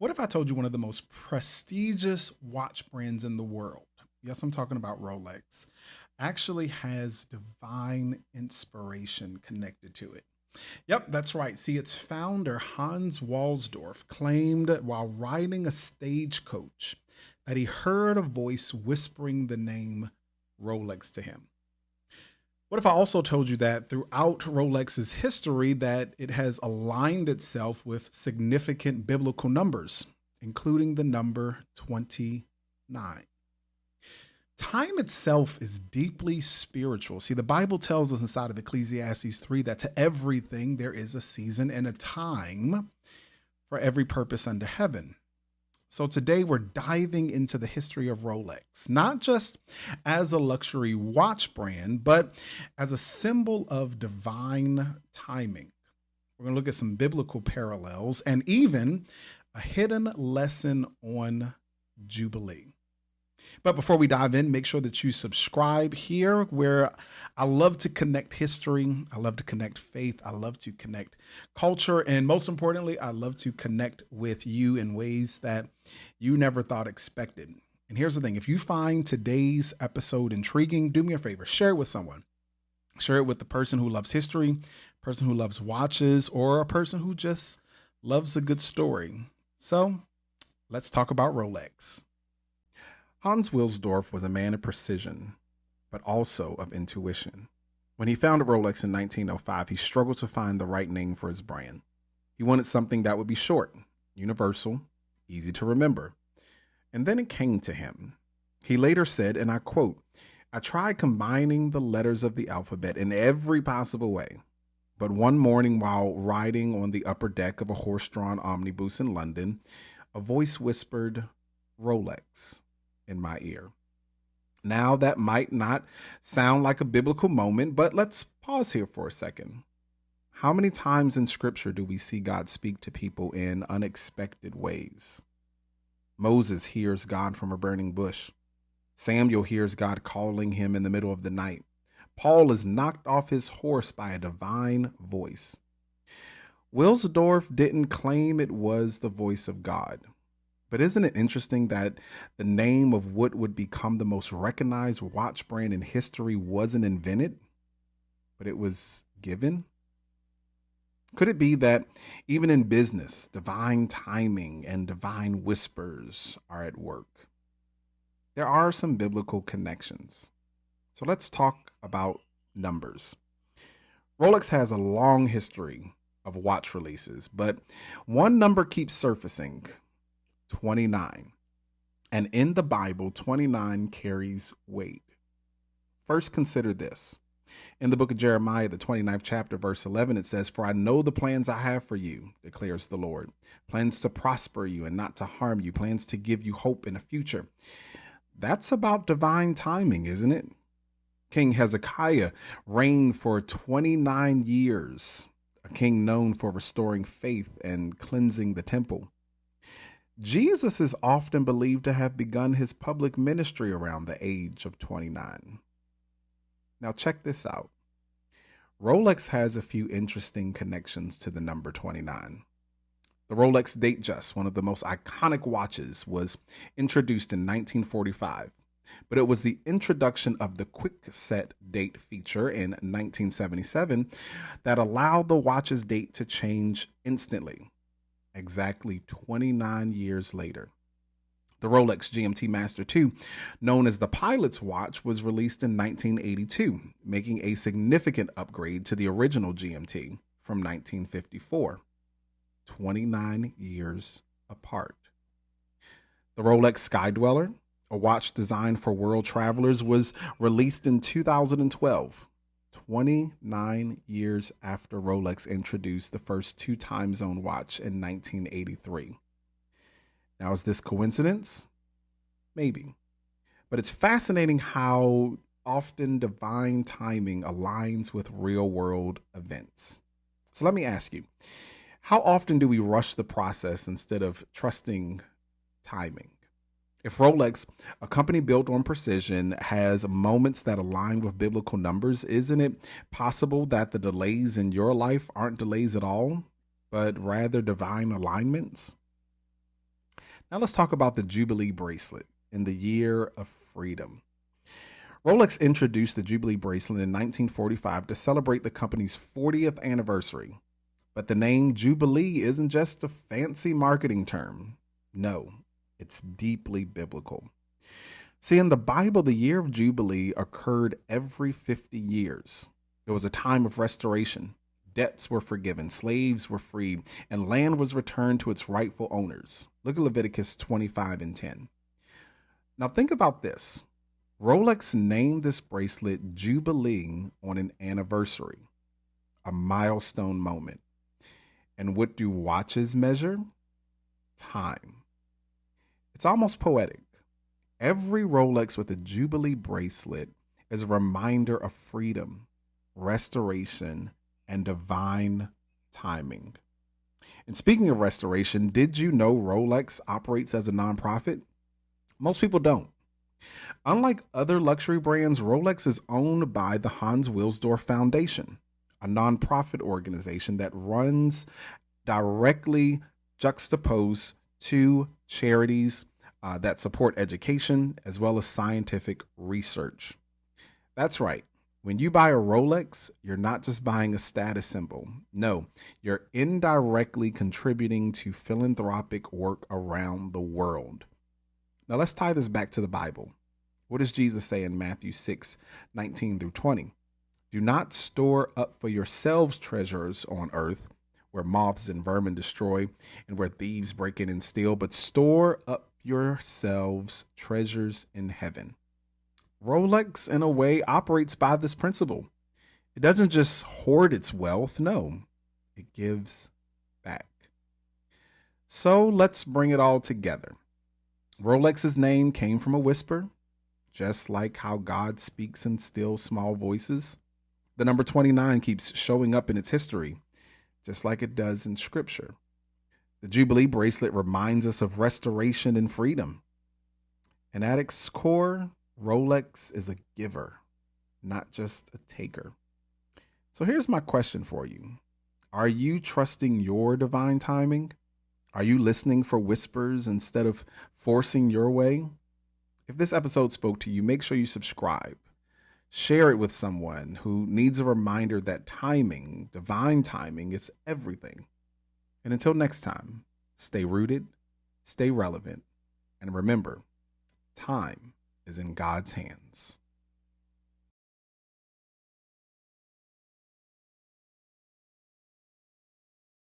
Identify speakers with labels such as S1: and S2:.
S1: What if I told you one of the most prestigious watch brands in the world? Yes, I'm talking about Rolex. Actually has divine inspiration connected to it. Yep, that's right. See, its founder, Hans Wilsdorf, claimed while riding a stagecoach that he heard a voice whispering the name Rolex to him. What if I also told you that throughout Rolex's history that it has aligned itself with significant biblical numbers, including the number 29? Time itself is deeply spiritual. See, the Bible tells us inside of Ecclesiastes 3 that to everything there is a season and a time for every purpose under heaven. So today we're diving into the history of Rolex, not just as a luxury watch brand, but as a symbol of divine timing. We're going to look at some biblical parallels and even a hidden lesson on Jubilee. But before we dive in, make sure that you subscribe here, where I love to connect history. I love to connect faith. I love to connect culture. And most importantly, I love to connect with you in ways that you never thought expected. And here's the thing. If you find today's episode intriguing, do me a favor, share it with someone. Share it with the person who loves history, person who loves watches, or a person who just loves a good story. So let's talk about Rolex. Hans Wilsdorf was a man of precision, but also of intuition. When he founded Rolex in 1905, he struggled to find the right name for his brand. He wanted something that would be short, universal, easy to remember. And then it came to him. He later said, and I quote, "I tried combining the letters of the alphabet in every possible way. But one morning while riding on the upper deck of a horse-drawn omnibus in London, a voice whispered, 'Rolex,' in my ear." Now, that might not sound like a biblical moment, but let's pause here for a second. How many times in scripture do we see God speak to people in unexpected ways? Moses hears God from a burning bush. Samuel hears God calling him in the middle of the night. Paul is knocked off his horse by a divine voice. Wilsdorf didn't claim it was the voice of God. But isn't it interesting that the name of what would become the most recognized watch brand in history wasn't invented, but it was given? Could it be that even in business, divine timing and divine whispers are at work? There are some biblical connections. So let's talk about numbers. Rolex has a long history of watch releases, but one number keeps surfacing: 29. And in the Bible, 29 carries weight. First, consider this. In the book of Jeremiah, the 29th chapter, verse 11, it says, "For I know the plans I have for you, declares the Lord. Plans to prosper you and not to harm you, plans to give you hope in a future." That's about divine timing, isn't it? King Hezekiah reigned for 29 years, a king known for restoring faith and cleansing the temple. Jesus is often believed to have begun his public ministry around the age of 29. Now check this out. Rolex has a few interesting connections to the number 29. The Rolex Datejust, one of the most iconic watches, was introduced in 1945, but it was the introduction of the quick set date feature in 1977 that allowed the watch's date to change instantly. Exactly 29 years later. The Rolex GMT Master II, known as the Pilot's Watch, was released in 1982, making a significant upgrade to the original GMT from 1954. 29 years apart. The Rolex Sky Dweller, a watch designed for world travelers, was released in 2012. 29 years after Rolex introduced the first two-time zone watch in 1983. Now, is this coincidence? Maybe. But it's fascinating how often divine timing aligns with real-world events. So let me ask you, how often do we rush the process instead of trusting timing? If Rolex, a company built on precision, has moments that align with biblical numbers, isn't it possible that the delays in your life aren't delays at all, but rather divine alignments? Now let's talk about the Jubilee bracelet in the year of freedom. Rolex introduced the Jubilee bracelet in 1945 to celebrate the company's 40th anniversary. But the name Jubilee isn't just a fancy marketing term. No, it's deeply biblical. See, in the Bible, the year of Jubilee occurred every 50 years. It was a time of restoration. Debts were forgiven, slaves were freed, and land was returned to its rightful owners. Look at Leviticus 25 and 10. Now think about this. Rolex named this bracelet Jubilee on an anniversary, a milestone moment. And what do watches measure? Time. It's almost poetic. Every Rolex with a Jubilee bracelet is a reminder of freedom, restoration, and divine timing. And speaking of restoration, did you know Rolex operates as a nonprofit? Most people don't. Unlike other luxury brands, Rolex is owned by the Hans Wilsdorf Foundation, a nonprofit organization that runs directly juxtaposed to charities that support education as well as scientific research. That's right. When you buy a Rolex, you're not just buying a status symbol. No, you're indirectly contributing to philanthropic work around the world. Now let's tie this back to the Bible. What does Jesus say in Matthew 6:19 through 20? Do not store up for yourselves treasures on earth, where moths and vermin destroy and where thieves break in and steal, but store up yourselves treasures in heaven. Rolex, in a way, operates by this principle. It doesn't just hoard its wealth. No, it gives back. So let's bring it all together. Rolex's name came from a whisper, just like how God speaks in still small voices. The number 29 keeps showing up in its history, just like it does in scripture. The Jubilee bracelet reminds us of restoration and freedom. And at its core, Rolex is a giver, not just a taker. So here's my question for you. Are you trusting your divine timing? Are you listening for whispers instead of forcing your way? If this episode spoke to you, make sure you subscribe. Share it with someone who needs a reminder that timing, divine timing, is everything. And until next time, stay rooted, stay relevant, and remember, time is in God's hands.